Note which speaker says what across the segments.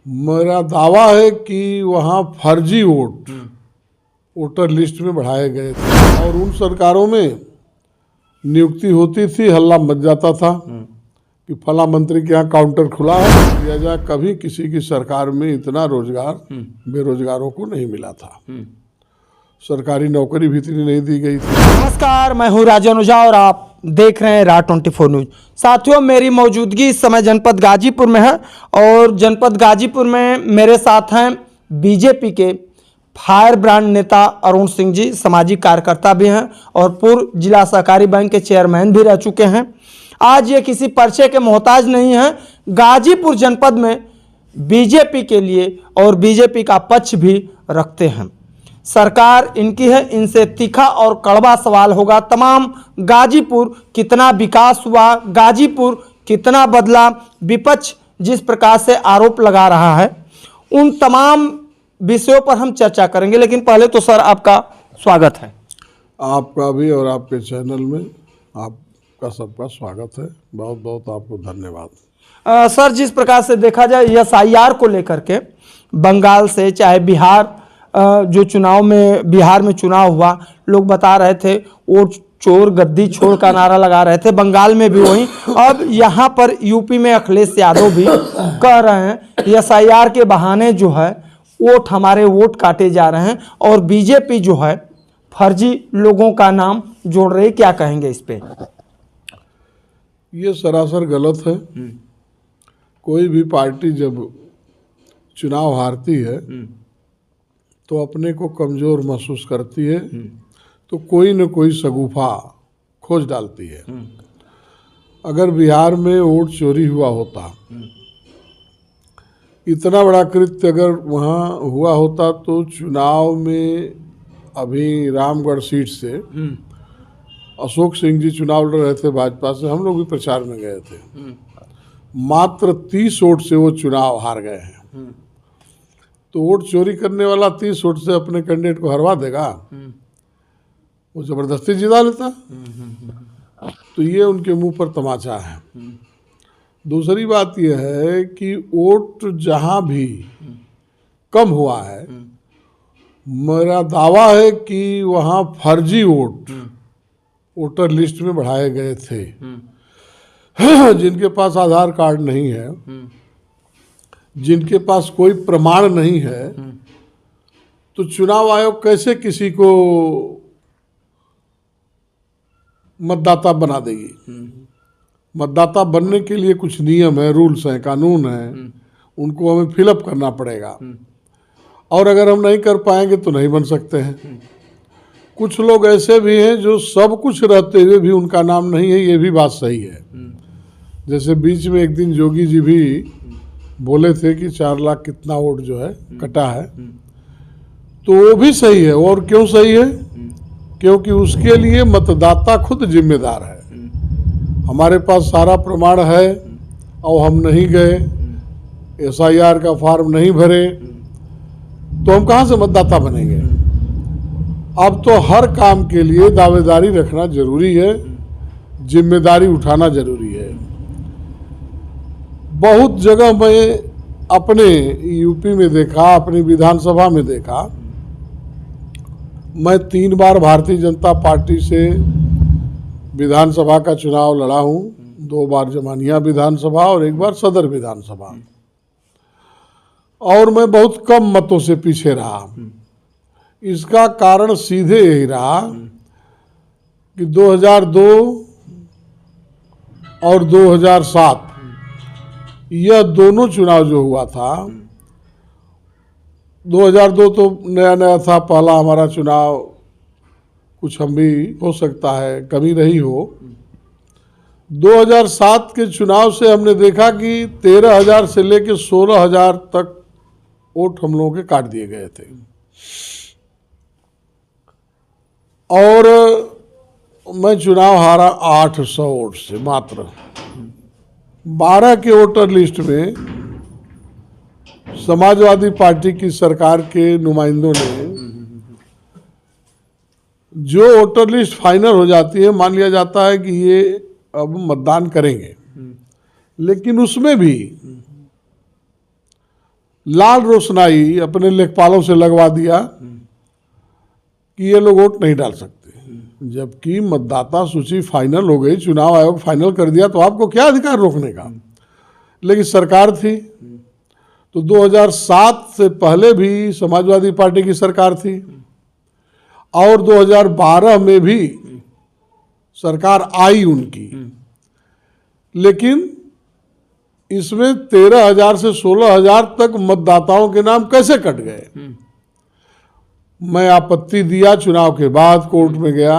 Speaker 1: मेरा दावा है कि वहाँ फर्जी वोट वोटर लिस्ट में बढ़ाए गए थे और उन सरकारों में नियुक्ति होती थी, हल्ला मच जाता था कि फला मंत्री के यहाँ काउंटर खुला है दिया जाए। कभी किसी की सरकार में इतना रोजगार बेरोजगारों को नहीं मिला था। सरकारी नौकरी भी इतनी नहीं दी गई थी।
Speaker 2: नमस्कार, मैं हूं राजन अनुजा और आप देख रहे हैं RA24 न्यूज। साथियों, मेरी मौजूदगी इस समय जनपद गाजीपुर में है और जनपद गाजीपुर में मेरे साथ हैं बीजेपी के फायर ब्रांड नेता अरुण सिंह जी, सामाजिक कार्यकर्ता भी हैं और पूर्व जिला सहकारी बैंक के चेयरमैन भी रह चुके हैं। आज ये किसी परिचय के मोहताज नहीं हैं। गाजीपुर जनपद में बीजेपी के लिए और बीजेपी का पक्ष भी रखते हैं। सरकार इनकी है, इनसे तीखा और कड़वा सवाल होगा। तमाम गाजीपुर कितना विकास हुआ, गाजीपुर कितना बदला, विपक्ष जिस प्रकार से आरोप लगा रहा है, उन तमाम विषयों पर हम चर्चा करेंगे। लेकिन पहले तो सर आपका स्वागत है।
Speaker 1: आपका भी और आपके चैनल में आपका सबका स्वागत है। बहुत बहुत आपको धन्यवाद।
Speaker 2: सर, जिस प्रकार से देखा जाए SIR को लेकर के बंगाल से चाहे बिहार जो चुनाव में बिहार में चुनाव हुआ, लोग बता रहे थे वोट चोर गद्दी छोड़ का नारा लगा रहे थे। बंगाल में भी वही, अब यहाँ पर यूपी में अखिलेश यादव भी कह रहे हैं SIR के बहाने जो है हमारे वोट काटे जा रहे हैं और बीजेपी जो है फर्जी लोगों का नाम जोड़ रही है। क्या कहेंगे इस पे?
Speaker 1: ये सरासर गलत है। कोई भी पार्टी जब चुनाव हारती है तो अपने को कमज़ोर महसूस करती है तो कोई न कोई शगुफा खोज डालती है। अगर बिहार में वोट चोरी हुआ होता, इतना बड़ा कृत्य अगर वहाँ हुआ होता तो चुनाव में अभी रामगढ़ सीट से अशोक सिंह जी चुनाव लड़ रहे थे भाजपा से, हम लोग भी प्रचार में गए थे। मात्र 30 वोट से वो चुनाव हार गए हैं। तो वोट चोरी करने वाला 30 वोट से अपने कैंडिडेट को हरवा देगा, वो जबरदस्ती जिता लेता। तो ये उनके मुंह पर तमाचा है। दूसरी बात यह है कि वोट जहां भी कम हुआ है, मेरा दावा है कि वहां फर्जी वोट वोटर लिस्ट में बढ़ाए गए थे। जिनके पास आधार कार्ड नहीं है, जिनके पास कोई प्रमाण नहीं है, तो चुनाव आयोग कैसे किसी को मतदाता बना देगी? मतदाता बनने के लिए कुछ नियम है, रूल्स हैं, कानून हैं, उनको हमें फिलअप करना पड़ेगा और अगर हम नहीं कर पाएंगे तो नहीं बन सकते हैं। कुछ लोग ऐसे भी हैं जो सब कुछ रहते हुए भी उनका नाम नहीं है, ये भी बात सही है। जैसे बीच में एक दिन जोगी जी भी बोले थे कि 4 लाख कितना वोट जो है कटा है, तो वो भी सही है। और क्यों सही है? क्योंकि उसके लिए मतदाता खुद जिम्मेदार है। हमारे पास सारा प्रमाण है और हम नहीं गए, SIR का फॉर्म नहीं भरे, तो हम कहाँ से मतदाता बनेंगे? अब तो हर काम के लिए दावेदारी रखना जरूरी है, जिम्मेदारी उठाना जरूरी है। बहुत जगह मैं अपने यूपी में देखा, अपनी विधानसभा में देखा। मैं 3 बार भारतीय जनता पार्टी से विधानसभा का चुनाव लड़ा हूँ। 2 बार जमानिया विधानसभा और 1 बार सदर विधानसभा, और मैं बहुत कम मतों से पीछे रहा। इसका कारण सीधे यही रहा कि 2002 और 2007 यह दोनों चुनाव जो हुआ था, 2002 तो नया नया था, पहला हमारा चुनाव, कुछ हम भी हो सकता है कमी रही हो। 2007 के चुनाव से हमने देखा कि 13,000 से लेकर 16,000 तक वोट हम लोगों के काट दिए गए थे और मैं चुनाव हारा 800 वोट से। मात्र 12 के वोटर लिस्ट में समाजवादी पार्टी की सरकार के नुमाइंदों ने जो वोटर लिस्ट फाइनल हो जाती है, मान लिया जाता है कि ये अब मतदान करेंगे, लेकिन उसमें भी लाल रोशनाई अपने लेखपालों से लगवा दिया कि ये लोग वोट नहीं डाल सकते, जबकि मतदाता सूची फाइनल हो गई, चुनाव आयोग फाइनल कर दिया, तो आपको क्या अधिकार रोकने का। लेकिन सरकार थी, तो 2007 से पहले भी समाजवादी पार्टी की सरकार थी और 2012 में भी सरकार आई उनकी, लेकिन इसमें 13,000 से 16,000 तक मतदाताओं के नाम कैसे कट गए। मैं आपत्ति दिया, चुनाव के बाद कोर्ट में गया,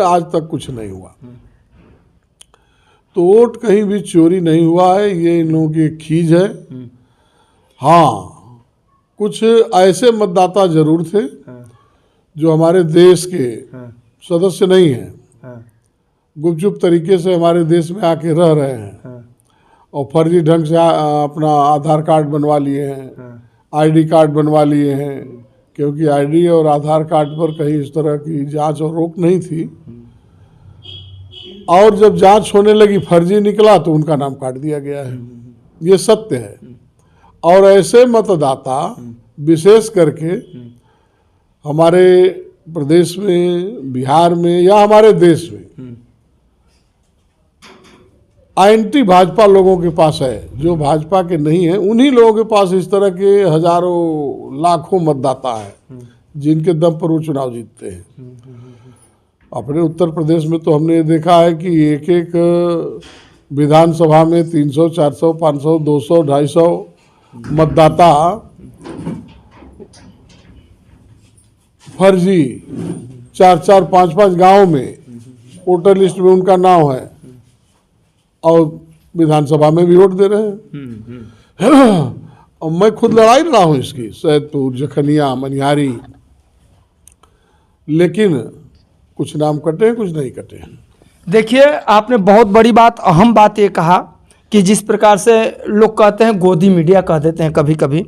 Speaker 1: आज तक कुछ नहीं हुआ। तो वोट कहीं भी चोरी नहीं हुआ है, ये इन लोगों की खीज है। हाँ, कुछ ऐसे मतदाता जरूर थे जो हमारे देश के सदस्य नहीं हैं, गुपचुप तरीके से हमारे देश में आके रह रहे हैं और फर्जी ढंग से अपना आधार कार्ड बनवा लिए हैं, आईडी कार्ड बनवा लिए हैं, क्योंकि आईडी और आधार कार्ड पर कहीं इस तरह की जांच और रोक नहीं थी, और जब जांच होने लगी फर्जी निकला तो उनका नाम काट दिया गया है। ये सत्य है। और ऐसे मतदाता विशेष करके हमारे प्रदेश में, बिहार में या हमारे देश में एंटी भाजपा लोगों के पास है, जो भाजपा के नहीं है उन्हीं लोगों के पास इस तरह के हजारों लाखों मतदाता हैं जिनके दम पर वो चुनाव जीतते हैं। अपने उत्तर प्रदेश में तो हमने ये देखा है कि एक एक विधानसभा में 300, 400, 500, 200, 250 मतदाता फर्जी 4-4, 5-5 गांव में वोटर लिस्ट में उनका नाम है और विधानसभा में भी वोट दे रहे हैं। और मैं खुद लड़ाई लड़ा हूँ इसकी, सैदपुर, जखनिया, मनिहारी, लेकिन कुछ नाम कटे हैं, कुछ नहीं कटे हैं।
Speaker 2: देखिए, आपने बहुत बड़ी बात, अहम बात ये कहा कि जिस प्रकार से लोग कहते हैं गोदी मीडिया कह देते हैं कभी कभी,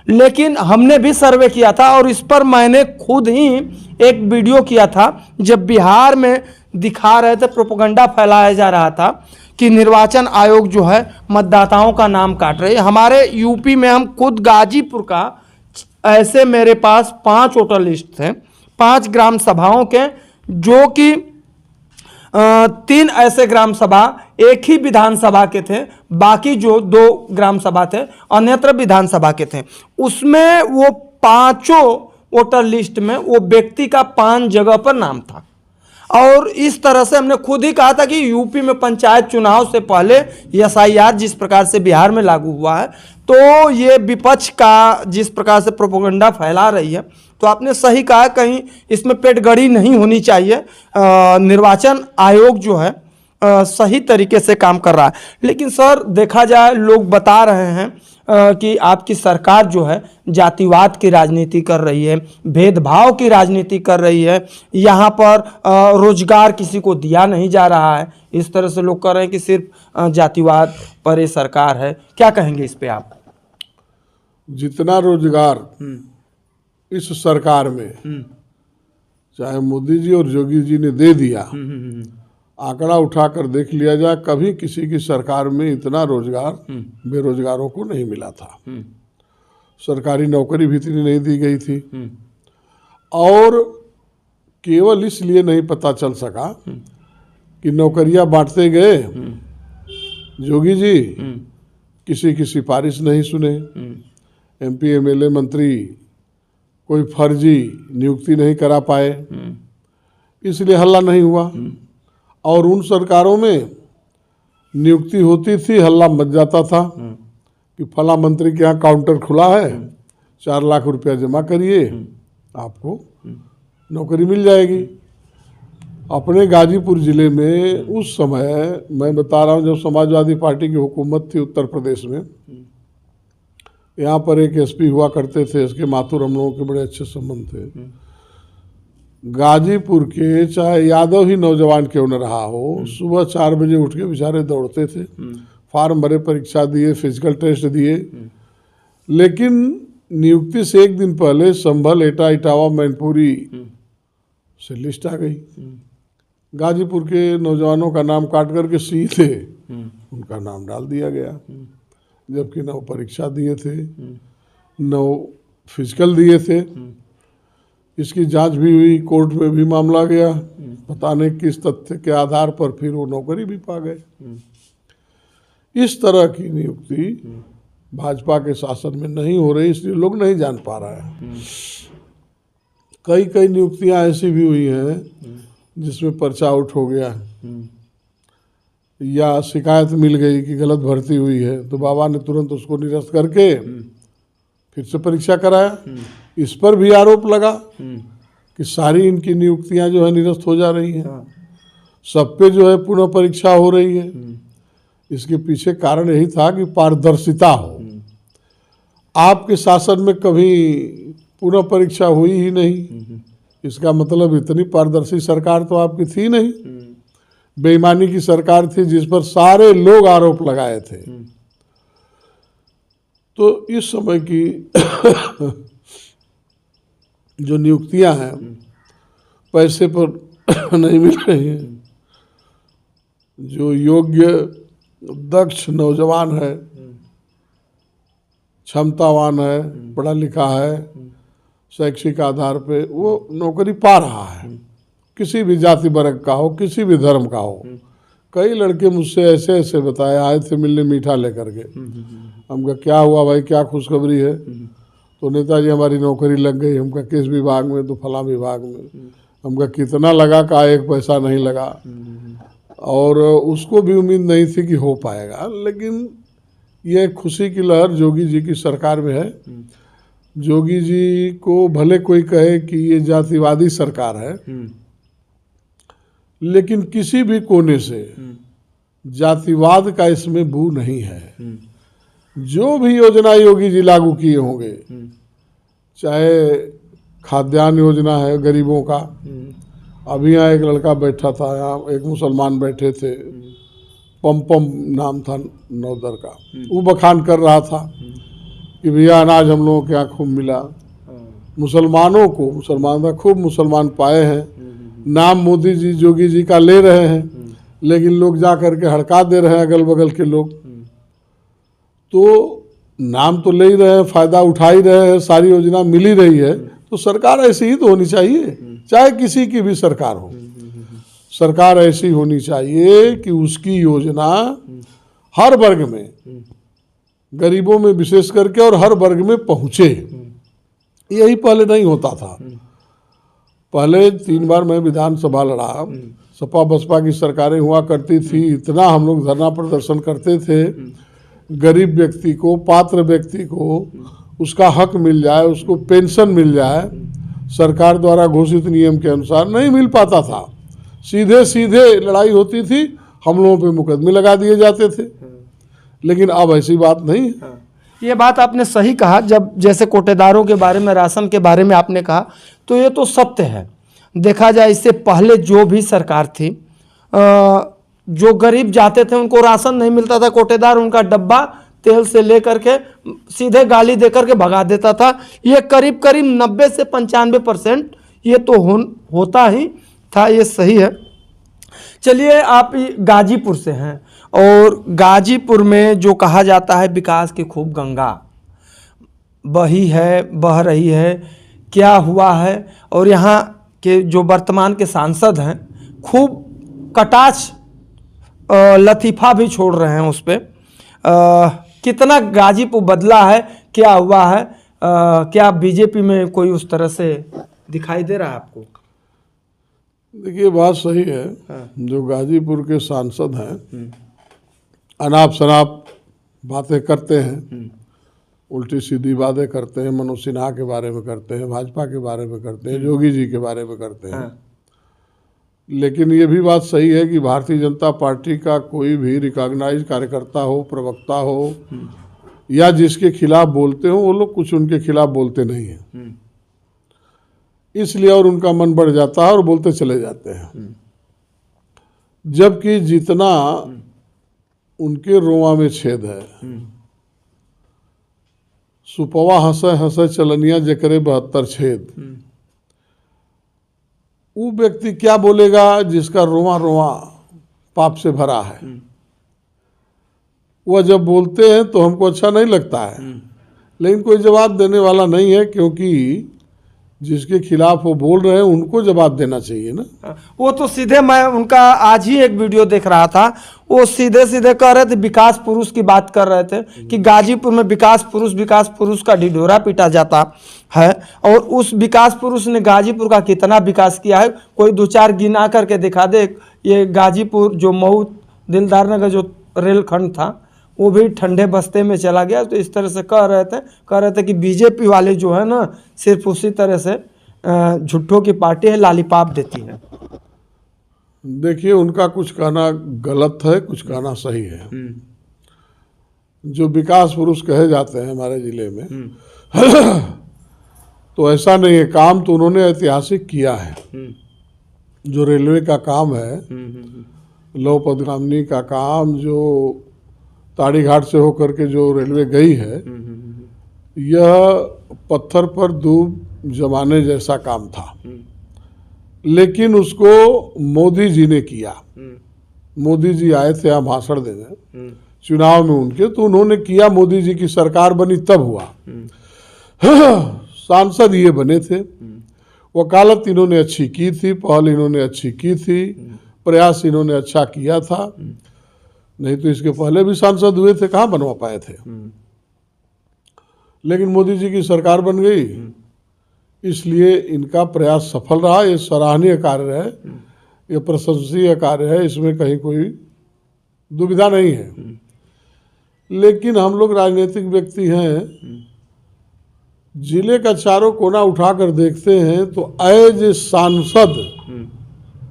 Speaker 2: लेकिन हमने भी सर्वे किया था और इस पर मैंने खुद ही एक वीडियो किया था जब बिहार में दिखा रहे थे, प्रोपेगेंडा फैलाया जा रहा था कि निर्वाचन आयोग जो है मतदाताओं का नाम काट रहे हैं। हमारे यूपी में हम खुद गाजीपुर का ऐसे मेरे पास 5 वोटर लिस्ट थे, 5 ग्राम सभाओं के, जो कि 3 ऐसे ग्राम सभा एक ही विधानसभा के थे, बाकी जो 2 ग्राम सभा थे अन्यत्र विधानसभा के थे। उसमें वो 5 वोटर लिस्ट में वो व्यक्ति का 5 जगह पर नाम था। और इस तरह से हमने खुद ही कहा था कि यूपी में पंचायत चुनाव से पहले एसआईआर जिस प्रकार से बिहार में लागू हुआ है, तो ये विपक्ष का जिस प्रकार से प्रोपेगेंडा फैला रही है, तो आपने सही कहा, कहीं इसमें पेटगड़ी नहीं होनी चाहिए। निर्वाचन आयोग जो है सही तरीके से काम कर रहा है। लेकिन सर, देखा जाए, लोग बता रहे हैं कि आपकी सरकार जो है जातिवाद की राजनीति कर रही है, भेदभाव की राजनीति कर रही है, यहाँ पर रोजगार किसी को दिया नहीं जा रहा है। इस तरह से लोग कह रहे हैं कि सिर्फ जातिवाद पर ये सरकार है। क्या कहेंगे इस पे आप?
Speaker 1: जितना रोजगार इस सरकार में चाहे मोदी जी और योगी जी ने दे दिया, आंकड़ा उठाकर देख लिया जाए, कभी किसी की सरकार में इतना रोजगार बेरोजगारों को नहीं मिला था। सरकारी नौकरी भी इतनी नहीं दी गई थी, और केवल इसलिए नहीं पता चल सका कि नौकरियां बांटते गए, योगी जी किसी की सिफारिश नहीं सुने, एमपी एमएलए मंत्री कोई फर्जी नियुक्ति नहीं करा पाए, इसलिए हल्ला नहीं हुआ। और उन सरकारों में नियुक्ति होती थी, हल्ला मच जाता था कि फला मंत्री के यहाँ काउंटर खुला है, 4 लाख रुपया जमा करिए, आपको नौकरी मिल जाएगी। अपने गाजीपुर जिले में उस समय मैं बता रहा हूँ, जब समाजवादी पार्टी की हुकूमत थी उत्तर प्रदेश में, यहाँ पर एक एसपी हुआ करते थे, इसके माथुर, हम लोगों के बड़े अच्छे संबंध थे। गाजीपुर के चाहे यादव ही नौजवान क्यों न रहा हो, सुबह 4 बजे उठ के बेचारे दौड़ते थे, फार्म भरे, परीक्षा दिए, फिजिकल टेस्ट दिए, लेकिन नियुक्ति से 1 दिन पहले संभल, एटा, इटावा, मैनपुरी से लिस्ट आ गई। गाजीपुर के नौजवानों का नाम काट करके सीधे उनका नाम डाल दिया गया। जबकि 9 परीक्षा दिए थे, 9 फिजिकल दिए थे। इसकी जांच भी हुई, कोर्ट में भी मामला गया, पता नहीं किस तथ्य के आधार पर फिर वो नौकरी भी पा गए। इस तरह की नियुक्ति भाजपा के शासन में नहीं हो रही, इसलिए लोग नहीं जान पा रहे हैं। कई कई नियुक्तियां ऐसी भी हुई हैं जिसमें पर्चा आउट हो गया या शिकायत मिल गई कि गलत भर्ती हुई है, तो बाबा ने तुरंत उसको निरस्त करके फिर से परीक्षा कराया। इस पर भी आरोप लगा कि सारी इनकी नियुक्तियां जो है निरस्त हो जा रही हैं, सब पे जो है पुनः परीक्षा हो रही है। इसके पीछे कारण यही था कि पारदर्शिता हो। आपके शासन में कभी पुनः परीक्षा हुई ही नहीं, इसका मतलब इतनी पारदर्शी सरकार तो आपकी थी नहीं, बेईमानी की सरकार थी जिस पर सारे लोग आरोप लगाए थे। तो इस समय की जो नियुक्तियां हैं पैसे पर नहीं मिल रही हैं। जो योग्य दक्ष नौजवान है, क्षमतावान है, पढ़ा लिखा है, शैक्षिक आधार पे वो नौकरी पा रहा है, किसी भी जाति वर्ग का हो, किसी भी धर्म का हो। कई लड़के मुझसे ऐसे ऐसे बताए, आए थे मिलने मीठा लेकर के। हमका क्या हुआ भाई, क्या खुशखबरी है? तो नेताजी हमारी नौकरी लग गई। हमका किस विभाग में? तो फला विभाग में। हमका कितना लगा? का 1 पैसा नहीं लगा। और उसको भी उम्मीद नहीं थी कि हो पाएगा, लेकिन ये खुशी की लहर जोगी जी की सरकार में है। जोगी जी को भले कोई कहे कि ये जातिवादी सरकार है, लेकिन किसी भी कोने से जातिवाद का इसमें बू नहीं है। जो भी योजना योगी जी लागू किए होंगे, चाहे खाद्यान्न योजना है गरीबों का, अभी यहाँ एक लड़का बैठा था, यहाँ एक मुसलमान बैठे थे, पम नाम था नौदर का, वो बखान कर रहा था कि भैया अनाज हम लोगों के यहाँ खूब मिला। मुसलमानों को, मुसलमान खूब मुसलमान पाए हैं। नाम मोदी जी जोगी जी का ले रहे हैं, लेकिन लोग जा करके हड़का दे रहे हैं, अगल बगल के लोग। तो नाम तो ले ही रहे हैं, फायदा उठा ही रहे हैं, सारी योजना मिल ही रही है, तो सरकार ऐसी ही तो होनी चाहिए, चाहे किसी की भी सरकार हो। सरकार ऐसी होनी चाहिए कि उसकी योजना हर वर्ग में, गरीबों में विशेष करके, और हर वर्ग में पहुंचे। यही पहले नहीं होता था। पहले 3 बार मैं विधानसभा लड़ा, सपा बसपा की सरकारें हुआ करती थी, इतना हम लोग धरना प्रदर्शन करते थे। गरीब व्यक्ति को, पात्र व्यक्ति को उसका हक मिल जाए, उसको पेंशन मिल जाए, सरकार द्वारा घोषित नियम के अनुसार नहीं मिल पाता था। सीधे सीधे लड़ाई होती थी, हम लोगों पे मुकदमे लगा दिए जाते थे। लेकिन अब ऐसी बात नहीं है।
Speaker 2: ये बात आपने सही कहा। जब जैसे कोटेदारों के बारे में, राशन के बारे में आपने कहा, तो ये तो सत्य है। देखा जाए इससे पहले जो भी सरकार थी, जो गरीब जाते थे उनको राशन नहीं मिलता था, कोटेदार उनका डब्बा तेल से लेकर के सीधे गाली देकर के भगा देता था। ये करीब करीब 90 से 95% ये तो होता ही था, ये सही है। चलिए, आप गाजीपुर से हैं, और गाजीपुर में जो कहा जाता है विकास की खूब गंगा बह रही है, क्या हुआ है? और यहाँ के जो वर्तमान के सांसद हैं खूब कटाक्ष लतीफ़ा भी छोड़ रहे हैं उस पर। कितना गाजीपुर बदला है, क्या हुआ है? क्या बीजेपी में कोई उस तरह से दिखाई दे रहा है आपको?
Speaker 1: देखिए, बात सही है। जो गाजीपुर के सांसद हैं अनाप शनाप बातें करते हैं, उल्टी सीधी बातें करते हैं, मनोज सिन्हा के बारे में करते हैं, भाजपा के बारे में करते हैं, जोगी जी के बारे में करते हैं। लेकिन ये भी बात सही है कि भारतीय जनता पार्टी का कोई भी रिकॉग्नाइज कार्यकर्ता हो, प्रवक्ता हो, या जिसके खिलाफ बोलते हो, वो लोग कुछ उनके खिलाफ बोलते नहीं हैं। इसलिए और उनका मन बढ़ जाता है और बोलते चले जाते हैं। जबकि जितना उनके रोआ में छेद है, सुपवा हंसे हंसे चलनिया जकरे 72 छेद। वो व्यक्ति क्या बोलेगा जिसका रोआ रोआ पाप से भरा है? वह जब बोलते हैं तो हमको अच्छा नहीं लगता है, लेकिन कोई जवाब देने वाला नहीं है, क्योंकि जिसके खिलाफ वो बोल रहे हैं उनको जवाब देना चाहिए ना।
Speaker 2: वो तो सीधे, मैं उनका आज ही एक वीडियो देख रहा था, वो सीधे सीधे कह रहे थे, विकास पुरुष की बात कर रहे थे कि गाजीपुर में विकास पुरुष का ढिढोरा पीटा जाता है, और उस विकास पुरुष ने गाजीपुर का कितना विकास किया है, कोई 2-4 गिना करके दिखा दे। ये गाजीपुर जो मऊ दिलदार नगर जो रेलखंड था वो भी ठंडे बस्ते में चला गया। तो इस तरह से कह रहे थे कि बीजेपी वाले जो है ना, सिर्फ उसी तरह से झुट्ठों की पार्टी है, लालीपाप देती है।
Speaker 1: देखिए, उनका कुछ कहना गलत है, कुछ कहना सही है। जो विकास पुरुष कहे जाते हैं हमारे जिले में तो ऐसा नहीं है, काम तो उन्होंने ऐतिहासिक किया है। जो रेलवे का काम है, लौह पदगामिनी का काम, जो ताड़ी घाट से होकर के जो रेलवे गई है, यह पत्थर पर दूब जमाने जैसा काम था, लेकिन उसको मोदी जी ने किया। मोदी जी आए थे यहाँ भाषण देने चुनाव में उनके, तो उन्होंने किया, मोदी जी की सरकार बनी तब हुआ। सांसद ये बने थे, वकालत इन्होंने अच्छी की थी, पहल इन्होंने अच्छी की थी, प्रयास इन्होंने अच्छा किया था, नहीं तो इसके पहले भी सांसद हुए थे, कहाँ बनवा पाए थे। लेकिन मोदी जी की सरकार बन गई, इसलिए इनका प्रयास सफल रहा। ये सराहनीय कार्य है, ये प्रशंसनीय कार्य है, इसमें कहीं कोई दुविधा नहीं है। लेकिन हम लोग राजनीतिक व्यक्ति हैं, जिले का चारों कोना उठाकर देखते हैं तो एज ए सांसद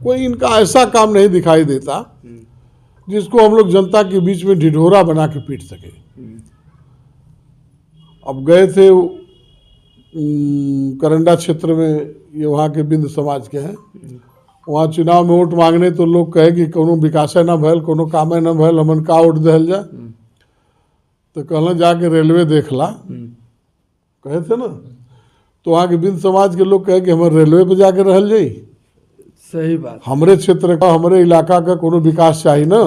Speaker 1: कोई इनका ऐसा काम नहीं दिखाई देता जिसको हम लोग जनता के बीच में ढिढोरा बना के पीट सके। अब गए थे करंडा क्षेत्र में, ये वहाँ के बिंद समाज के हैं, वहाँ चुनाव में वोट मांगने तो लोग कहे कि कोनो विकास न भैल, कोनो काम न भैल, हमन का वोट दहल जा। तो कहना जाके रेलवे देख ला, कहे थे ना, तो वहाँ के बिंद समाज के लोग कहे कि हमारे रेलवे पे जाके रहल जाई।
Speaker 2: सही बात।
Speaker 1: हमरे क्षेत्र का, हमरे इलाका का कोनो विकास चाहिए ना।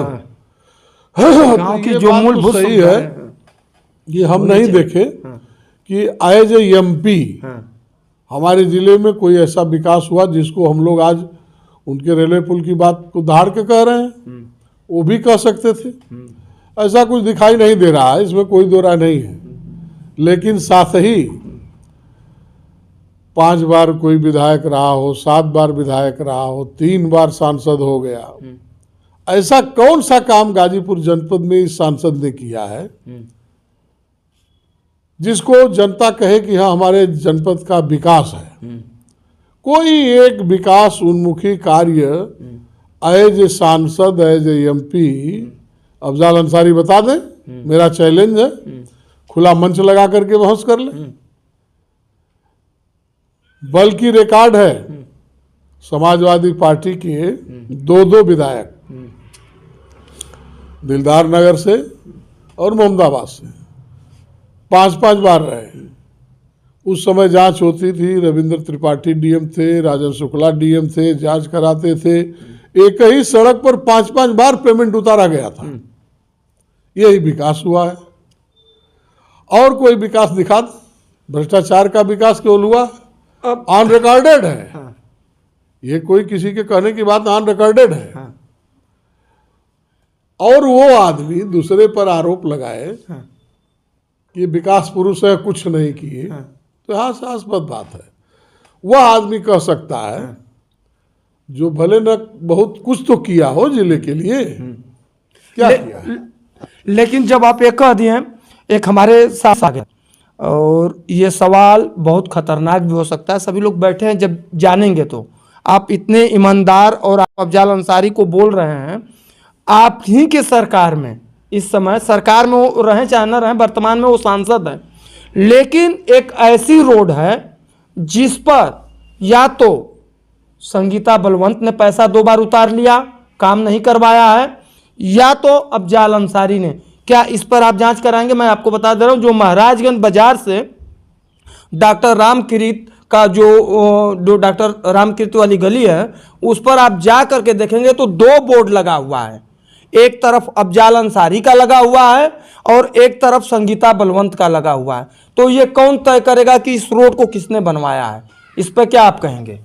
Speaker 2: गांव की जो मूलभूत
Speaker 1: सही है, ये हम नहीं देखे कि एज ए एमपी हमारे जिले में कोई ऐसा विकास हुआ जिसको हम लोग आज उनके रेलवे पुल की बात को धार के कह रहे हैं। वो भी कह सकते थे, ऐसा कुछ दिखाई नहीं दे रहा है, इसमें कोई दो राय नहीं है। लेकिन साथ ही 5 बार कोई विधायक रहा हो, 7 बार विधायक रहा हो, 3 बार सांसद हो गया, ऐसा कौन सा काम गाजीपुर जनपद में इस सांसद ने किया है जिसको जनता कहे कि हाँ हमारे जनपद का विकास है। कोई एक विकास उन्मुखी कार्य एज ए सांसद, as a MP Afzal Ansari बता दें, मेरा चैलेंज है, खुला मंच लगा करके बहस कर ले। बल्कि रिकॉर्ड है समाजवादी पार्टी के 2 विधायक दिलदार नगर से और मोहम्मदाबाद से 5-5 बार रहे। उस समय जांच होती थी, रविंद्र त्रिपाठी डीएम थे, राजन शुक्ला डीएम थे, जांच कराते थे। एक ही सड़क पर 5-5 बार पेमेंट उतारा गया था। यही विकास हुआ है। और कोई विकास दिखा दो, भ्रष्टाचार का विकास केवल हुआ, ऑन रिकॉर्डेड है।
Speaker 2: हाँ।
Speaker 1: ये कोई किसी के कहने की बात, ऑन रिकॉर्डेड है। हाँ। और वो आदमी दूसरे पर आरोप लगाए कि विकास पुरुष है, कुछ नहीं किए, तो हास्यास्पद बात है। वह आदमी कह सकता है जो भले न बहुत कुछ तो किया हो जिले के लिए, क्या किया है।
Speaker 2: लेकिन जब आप ये कह दिए, एक हमारे साथ आ गया, और ये सवाल बहुत खतरनाक भी हो सकता है, सभी लोग बैठे हैं, जब जानेंगे तो। आप इतने ईमानदार और आप अफजाल अंसारी को बोल रहे हैं, आप ही के सरकार में, इस समय सरकार में वो रहें चाहे न रहें, वर्तमान में वो सांसद हैं, लेकिन एक ऐसी रोड है जिस पर या तो संगीता बलवंत ने पैसा 2 बार उतार लिया, काम नहीं करवाया है, या तो अफजाल अंसारी ने। क्या इस पर आप जांच कराएंगे? मैं आपको बता दे रहा हूं, जो महाराजगंज बाजार से डॉक्टर रामकृत का जो डॉक्टर रामकृत वाली गली है, उस पर आप जा करके देखेंगे तो 2 बोर्ड लगा हुआ है। एक तरफ अफजाल अंसारी का लगा हुआ है और एक तरफ संगीता बलवंत का लगा हुआ है। तो ये कौन तय करेगा कि इस रोड को किसने बनवाया है? इस पर क्या आप कहेंगे?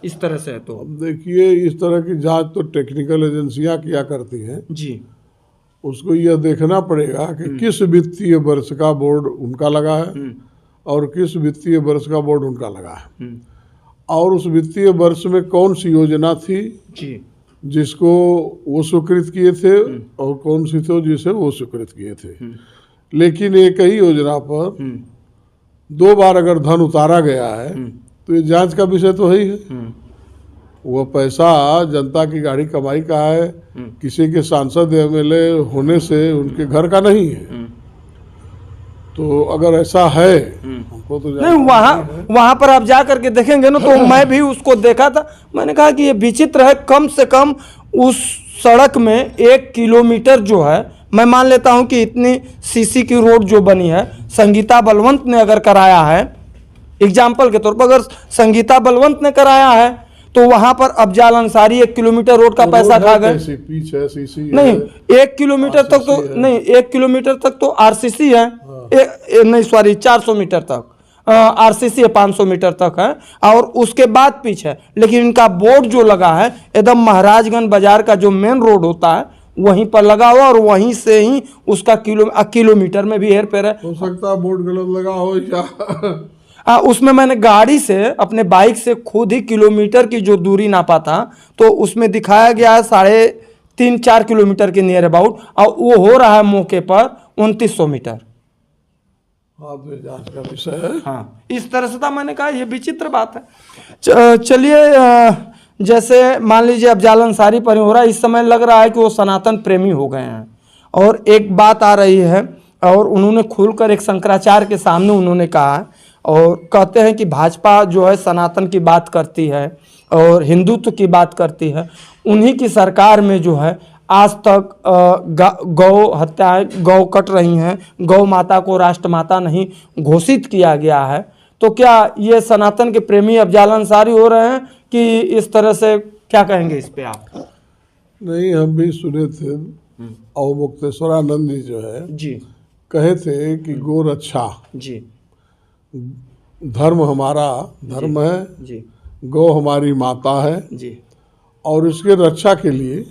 Speaker 2: इस तरह से तो
Speaker 1: अब देखिए, इस तरह की जांच तो टेक्निकल एजेंसियां किया करती हैं
Speaker 2: जी।
Speaker 1: उसको यह देखना पड़ेगा कि किस वित्तीय वर्ष का बोर्ड उनका लगा है और किस वित्तीय वर्ष का बोर्ड उनका लगा है, और उस वित्तीय वर्ष में कौन सी योजना थी
Speaker 2: जी
Speaker 1: जिसको वो स्वीकृत किए थे और कौन सी थी जिसे वो स्वीकृत किए थे। लेकिन एक ही योजना पर 2 बार अगर धन उतारा गया है तो ये जांच का विषय तो है ही है। वो पैसा जनता की गाड़ी कमाई का है, किसी के सांसद एमएलए होने से उनके घर का नहीं है। तो अगर ऐसा है हमको तो
Speaker 2: नहीं, वहाँ पर आप जा करके देखेंगे ना तो मैं भी उसको देखा था। मैंने कहा कि ये विचित्र है। कम से कम उस सड़क में 1 किलोमीटर जो है, मैं मान लेता हूँ कि इतनी सीसी की रोड जो बनी है, संगीता बलवंत ने अगर कराया है, एग्जाम्पल के तौर पर अगर संगीता बलवंत ने कराया है तो वहां पर अफजाल अंसारी 1 किलोमीटर रोड का पैसा खा गए। नहीं, 1 किलोमीटर तक तो नहीं, 1 किलोमीटर तक तो आरसीसी है। नहीं सॉरी, 400 मीटर तक आरसीसी है, 500 मीटर तक है और उसके बाद पीछे। लेकिन इनका बोर्ड जो लगा है एकदम महाराजगंज बाजार का जो मेन रोड होता है वहीं पर लगा हुआ और वहीं से ही उसका किलोमीटर में भी हेर फेर है।
Speaker 1: हो सकता है बोर्ड गलत लगा हो या
Speaker 2: उसमें मैंने गाड़ी से अपने बाइक से खुद ही किलोमीटर की जो दूरी नापा था तो उसमें दिखाया गया है 3.5-4 किलोमीटर के नियर अबाउट, और वो हो रहा है मौके पर 2900 मीटर।
Speaker 1: हाँ, तो जांच का विषय है।
Speaker 2: हाँ, इस तरह से था। मैंने कहा ये विचित्र बात है। चलिए, जैसे मान लीजिए अफजाल अंसारी पर हो रहा है, इस समय लग रहा है कि वो सनातन प्रेमी हो गए हैं। और एक बात आ रही है और उन्होंने खुलकर एक शंकराचार्य के सामने उन्होंने कहा और कहते हैं कि भाजपा जो है सनातन की बात करती है और हिंदुत्व की बात करती है। उन्हीं की सरकार में जो है आज तक गौ हत्याएं, गौ कट रही हैं, गौ माता को राष्ट्रमाता नहीं घोषित किया गया है। तो क्या ये सनातन के प्रेमी अफजाल अंसारी हो रहे हैं कि इस तरह से? क्या कहेंगे इस पे आप?
Speaker 1: नहीं, हम भी सुने थे अवमुक्तेश्वरानंद जी जो है
Speaker 2: जी
Speaker 1: कहे थे कि गौ रक्षा
Speaker 2: जी
Speaker 1: धर्म हमारा धर्म है,
Speaker 2: जी
Speaker 1: गौ हमारी माता है
Speaker 2: जी
Speaker 1: और इसके रक्षा के लिए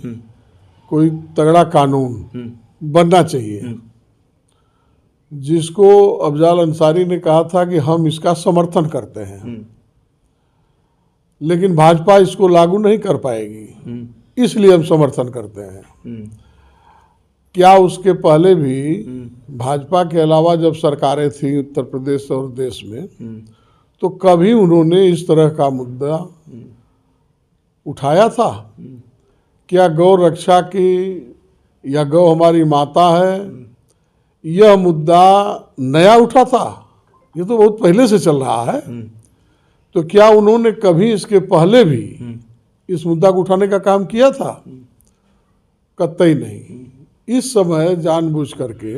Speaker 1: कोई तगड़ा कानून बनना चाहिए, जिसको अफजाल अंसारी ने कहा था कि हम इसका समर्थन करते हैं। लेकिन भाजपा इसको लागू नहीं कर पाएगी, इसलिए हम समर्थन करते हैं। क्या उसके पहले भी भाजपा के अलावा जब सरकारें थी उत्तर प्रदेश और देश में, तो कभी उन्होंने इस तरह का मुद्दा उठाया था? क्या गौ रक्षा की या गौ हमारी माता है यह मुद्दा नया उठा था? ये तो बहुत पहले से चल रहा है। तो क्या उन्होंने कभी इसके पहले भी इस मुद्दा को उठाने का काम किया था? कतई नहीं। इस समय जानबूझ करके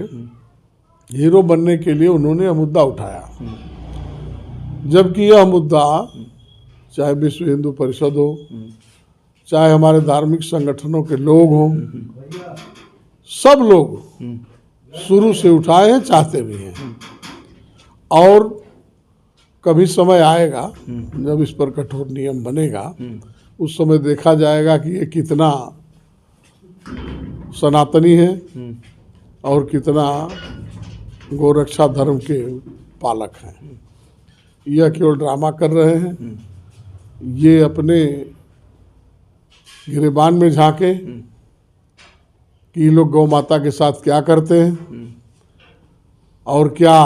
Speaker 1: हीरो बनने के लिए उन्होंने यह मुद्दा उठाया, जबकि यह मुद्दा चाहे विश्व हिंदू परिषद हो, चाहे हमारे धार्मिक संगठनों के लोग हों, सब लोग शुरू से उठाए हैं, चाहते भी हैं। और कभी समय आएगा जब इस पर कठोर नियम बनेगा, उस समय देखा जाएगा कि ये कितना सनातनी है और कितना गौरक्षा धर्म के पालक हैं। यह केवल ड्रामा कर रहे हैं। ये अपने गिरेबान में झांके कि लोग गौ माता के साथ क्या करते हैं और क्या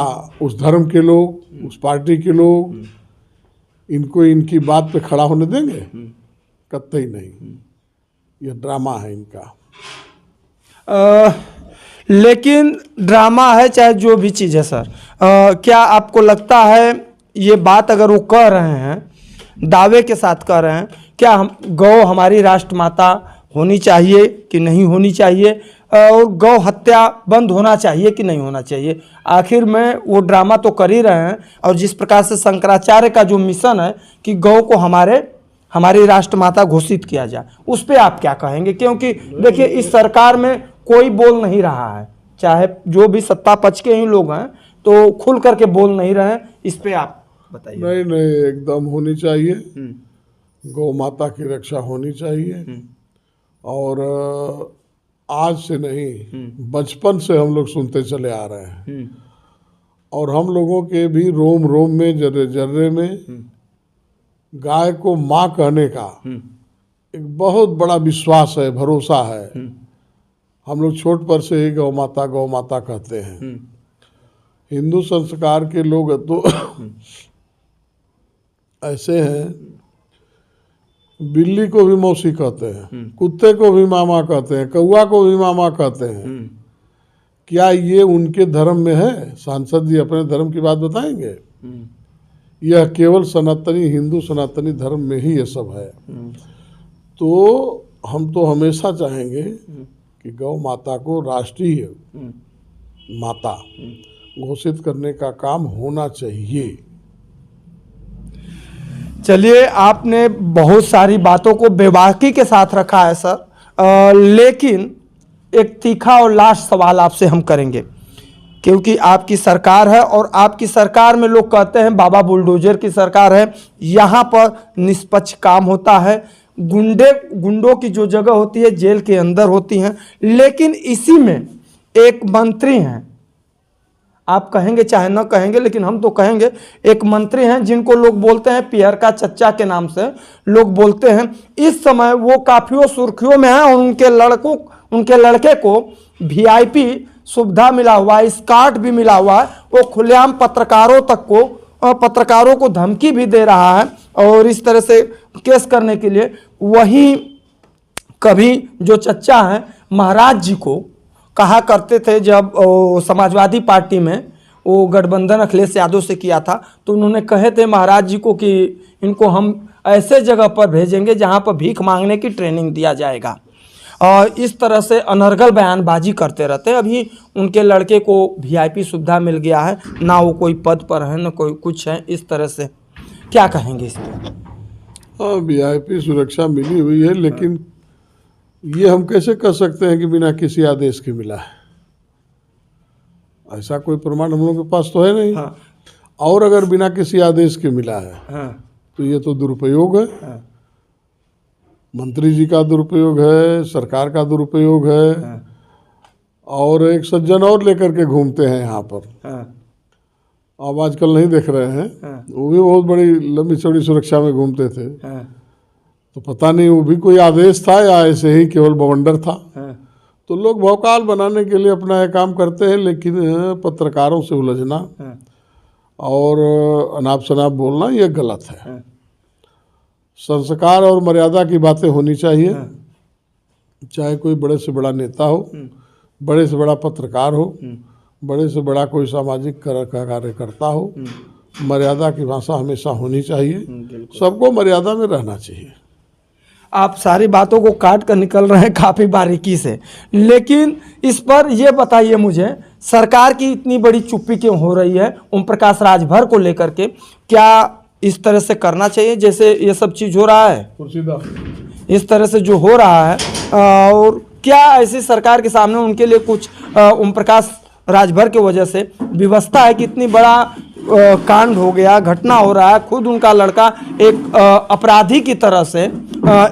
Speaker 1: उस धर्म के लोग, उस पार्टी के लोग इनको इनकी बात पे खड़ा होने देंगे? कतई नहीं। यह ड्रामा है इनका।
Speaker 2: लेकिन ड्रामा है चाहे जो भी चीज़ है सर, क्या आपको लगता है ये बात अगर वो कह रहे हैं, दावे के साथ कह रहे हैं, क्या हम गौ हमारी राष्ट्रमाता होनी चाहिए कि नहीं होनी चाहिए, और गौ हत्या बंद होना चाहिए कि नहीं होना चाहिए? आखिर में वो ड्रामा तो कर ही रहे हैं। और जिस प्रकार से शंकराचार्य का जो मिशन है कि गौ को हमारे हमारी राष्ट्रमाता घोषित किया जाए, उस पर आप क्या कहेंगे? क्योंकि देखिए इस सरकार में कोई बोल नहीं रहा है, चाहे जो भी सत्ता पक्ष के ही लोग हैं तो खुल करके बोल नहीं रहे हैं, इस पे आप बताइए।
Speaker 1: नहीं नहीं, एकदम होनी चाहिए, गौ माता की रक्षा होनी चाहिए। और आज से नहीं, बचपन से हम लोग सुनते चले आ रहे हैं, और हम लोगों के भी रोम रोम में, जर्रे जर्रे में गाय को माँ कहने का एक बहुत बड़ा विश्वास है, भरोसा है। हम लोग छोट पर से ही गौ माता कहते हैं। हिंदू संस्कार के लोग तो ऐसे हैं, बिल्ली को भी मौसी कहते हैं, कुत्ते को भी मामा कहते हैं, कौआ को भी मामा कहते हैं। क्या ये उनके धर्म में है? सांसद जी अपने धर्म की बात बताएंगे? यह केवल सनातनी, हिंदू सनातनी धर्म में ही ये सब है। तो हम तो हमेशा चाहेंगे कि गौ माता को राष्ट्रीय माता घोषित करने का काम होना चाहिए।
Speaker 2: चलिए, आपने बहुत सारी बातों को बेबाकी के साथ रखा है सर, लेकिन एक तीखा और लास्ट सवाल आपसे हम करेंगे, क्योंकि आपकी सरकार है और आपकी सरकार में लोग कहते हैं बाबा बुलडोजर की सरकार है, यहाँ पर निष्पक्ष काम होता है, गुंडों की जो जगह होती है जेल के अंदर होती हैं, लेकिन इसी में एक मंत्री हैं, आप कहेंगे चाहे न कहेंगे लेकिन हम तो कहेंगे, एक मंत्री हैं जिनको लोग बोलते हैं पियर का चच्चा के नाम से लोग बोलते हैं। इस समय वो काफियों सुर्खियों में हैं और उनके लड़के को VIP सुविधा मिला हुआ है, स्कार्ट भी मिला हुआ है। वो खुलेआम पत्रकारों को धमकी भी दे रहा है और इस तरह से केस करने के लिए। वहीं कभी जो चच्चा हैं महाराज जी को कहा करते थे, जब समाजवादी पार्टी में वो गठबंधन अखिलेश यादव से किया था, तो उन्होंने कहे थे महाराज जी को कि इनको हम ऐसे जगह पर भेजेंगे जहां पर भीख मांगने की ट्रेनिंग दिया जाएगा। और इस तरह से अनर्गल बयानबाजी करते रहते हैं। अभी उनके लड़के को VIP सुविधा मिल गया है, ना वो कोई पद पर है ना कोई कुछ है, इस तरह से क्या कहेंगे इस पर?
Speaker 1: हाँ, VIP सुरक्षा मिली हुई है, लेकिन ये हम कैसे कह सकते हैं कि बिना किसी आदेश के मिला है? ऐसा कोई प्रमाण हम लोगों के पास तो है नहीं।
Speaker 2: हाँ।
Speaker 1: और अगर बिना किसी आदेश के मिला है,
Speaker 2: हाँ।
Speaker 1: तो ये तो दुरुपयोग है।
Speaker 2: हाँ।
Speaker 1: मंत्री जी का दुरुपयोग है, सरकार का दुरुपयोग है।
Speaker 2: हाँ।
Speaker 1: और एक सज्जन और लेकर के घूमते हैं यहाँ पर।
Speaker 2: हाँ।
Speaker 1: अब आजकल नहीं देख रहे हैं।
Speaker 2: हाँ।
Speaker 1: वो भी बहुत बड़ी लंबी चौड़ी सुरक्षा में घूमते थे।
Speaker 2: हाँ।
Speaker 1: तो पता नहीं वो भी कोई आदेश था या ऐसे ही केवल बवंडर था।
Speaker 2: हाँ।
Speaker 1: तो लोग भौकाल बनाने के लिए अपना यह काम करते हैं, लेकिन पत्रकारों से उलझना और अनाप शनाप बोलना ये गलत है। संस्कार और मर्यादा की बातें होनी चाहिए। चाहे कोई बड़े से बड़ा नेता हो, बड़े से बड़ा पत्रकार हो, बड़े से बड़ा कोई सामाजिक कार्यकर्ता हो, मर्यादा की भाषा हमेशा होनी चाहिए। सबको मर्यादा में रहना चाहिए।
Speaker 2: आप सारी बातों को काट कर निकल रहे हैं काफ़ी बारीकी से, लेकिन इस पर यह बताइए मुझे, सरकार की इतनी बड़ी चुप्पी क्यों हो रही है ओम प्रकाश राजभर को लेकर के? क्या इस तरह से करना चाहिए जैसे ये सब चीज़ हो रहा है, इस तरह से जो हो रहा है, और क्या ऐसी सरकार के सामने उनके लिए कुछ ओम प्रकाश राजभर की वजह से व्यवस्था है कि इतनी बड़ा कांड हो गया, घटना हो रहा है, खुद उनका लड़का एक अपराधी की तरह से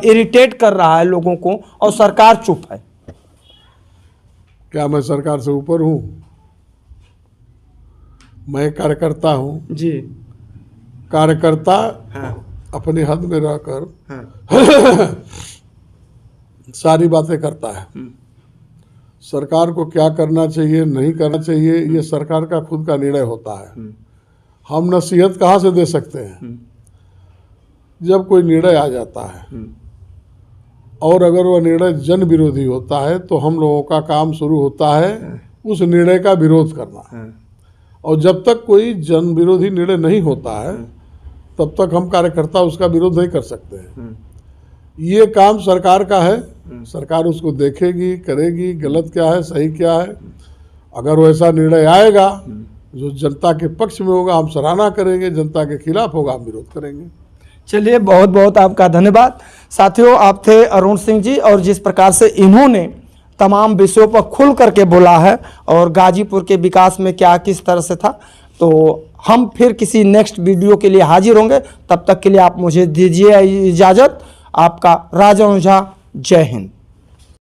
Speaker 2: इरिटेट कर रहा है लोगों को और सरकार चुप है?
Speaker 1: क्या मैं सरकार से ऊपर हूँ? मैं कार्यकर्ता हूँ
Speaker 2: जी।
Speaker 1: कार्यकर्ता अपनी हद में रहकर सारी बातें करता है। सरकार को क्या करना चाहिए, नहीं करना चाहिए, ये सरकार का खुद का निर्णय होता है। हम नसीहत कहाँ से दे सकते हैं? जब कोई निर्णय आ जाता है और अगर वह निर्णय जन विरोधी होता है, तो हम लोगों का काम शुरू होता है उस निर्णय का विरोध करना। और जब तक कोई जन विरोधी निर्णय नहीं होता है, तब तक हम कार्यकर्ता उसका विरोध नहीं कर सकते हैं। ये काम सरकार का है, सरकार उसको देखेगी, करेगी, गलत क्या है, सही क्या है। अगर वैसा निर्णय आएगा जो जनता के पक्ष में होगा, हम सराहना करेंगे, जनता के खिलाफ होगा, हम विरोध करेंगे।
Speaker 2: चलिए, बहुत बहुत आपका धन्यवाद। साथियों, आप थे अरुण सिंह जी, और जिस प्रकार से इन्होंने तमाम विषयों पर खुल करके बोला है और गाजीपुर के विकास में क्या किस तरह से था, तो हम फिर किसी नेक्स्ट वीडियो के लिए हाजिर होंगे। तब तक के लिए आप मुझे दीजिए इजाज़त। आपका राजा ओझा, जय हिंद।